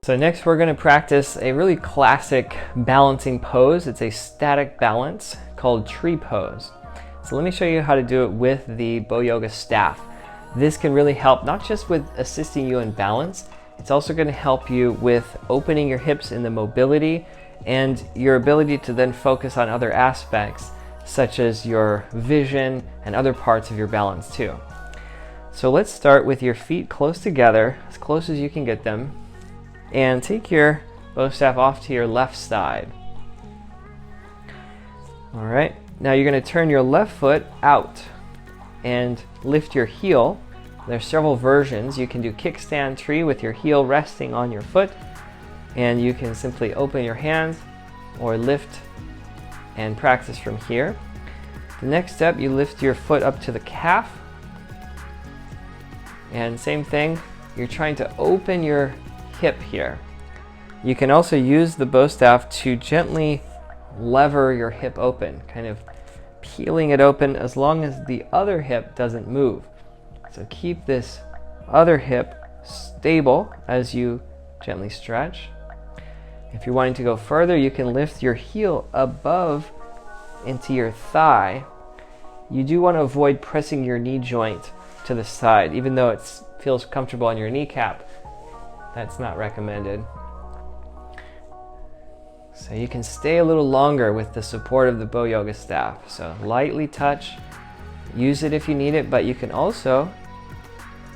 So next we're going to practice a really classic balancing pose. It's a static balance called tree pose. So let me show you how to do it with the Bow Yoga staff. This can really help not just with assisting you in balance, it's also going to help you with opening your hips in the mobility and your ability to then focus on other aspects such as your vision and other parts of your balance too. So let's start with your feet close together, as close as you can get them. And take your bow staff off to your left side. All right, now you're going to turn your left foot out and lift your heel. There's several versions. You can do kickstand tree with your heel resting on your foot, and you can simply open your hands or lift and practice from here. The next step, you lift your foot up to the calf, and same thing, you're trying to open your hip here. You can also use the bow staff to gently lever your hip open, kind of peeling it open as long as the other hip doesn't move. So keep this other hip stable as you gently stretch. If you're wanting to go further, you can lift your heel above into your thigh. You do want to avoid pressing your knee joint to the side, even though it feels comfortable on your kneecap. That's not recommended. So you can stay a little longer with the support of the Bow Yoga staff. So lightly touch, use it if you need it, but you can also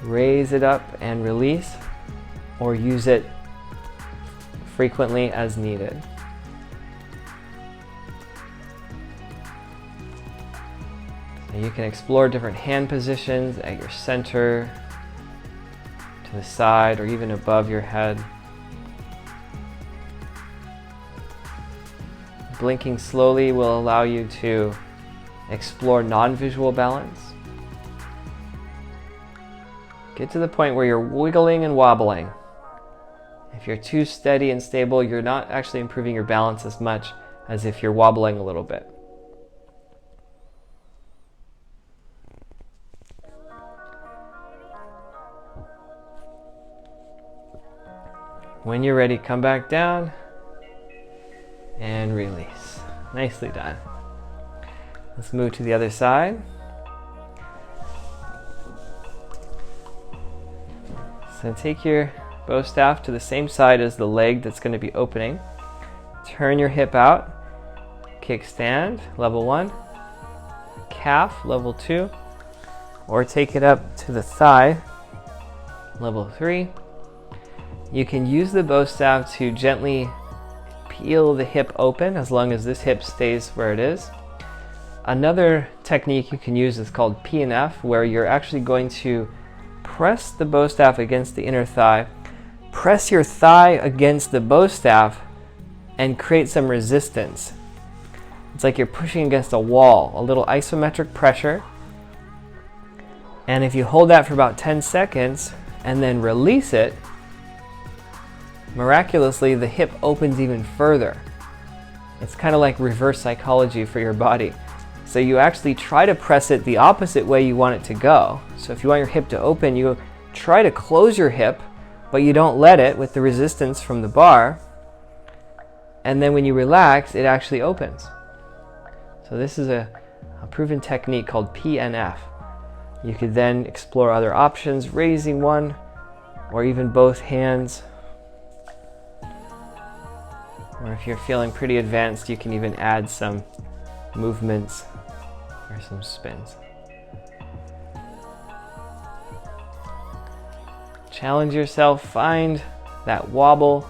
raise it up and release, or use it frequently as needed. So you can explore different hand positions at your center, to the side, or even above your head. Blinking slowly will allow you to explore non-visual balance. Get to the point where you're wiggling and wobbling. If you're too steady and stable, you're not actually improving your balance as much as if you're wobbling a little bit. When you're ready, come back down and release. Nicely done. Let's move to the other side. So take your bow staff to the same side as the leg that's going to be opening. Turn your hip out. Kickstand, level 1. Calf, level 2. Or take it up to the thigh, level 3. You can use the bow staff to gently peel the hip open as long as this hip stays where it is. Another technique you can use is called P&F, where you're actually going to press the bow staff against the inner thigh, press your thigh against the bow staff, and create some resistance. It's like you're pushing against a wall, a little isometric pressure. And if you hold that for about 10 seconds and then release it, miraculously, the hip opens even further. It's kind of like reverse psychology for your body. So you actually try to press it the opposite way you want it to go. So if you want your hip to open, you try to close your hip, but you don't let it with the resistance from the bar. And then when you relax, it actually opens. So this is a proven technique called P&F. You could then explore other options, raising one or even both hands. Or if you're feeling pretty advanced, you can even add some movements or some spins. Challenge yourself, find that wobble.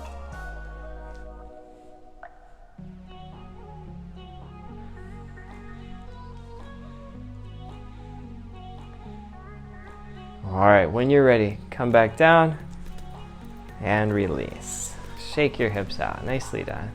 All right, when you're ready, come back down and release. Shake your hips out. Nicely done.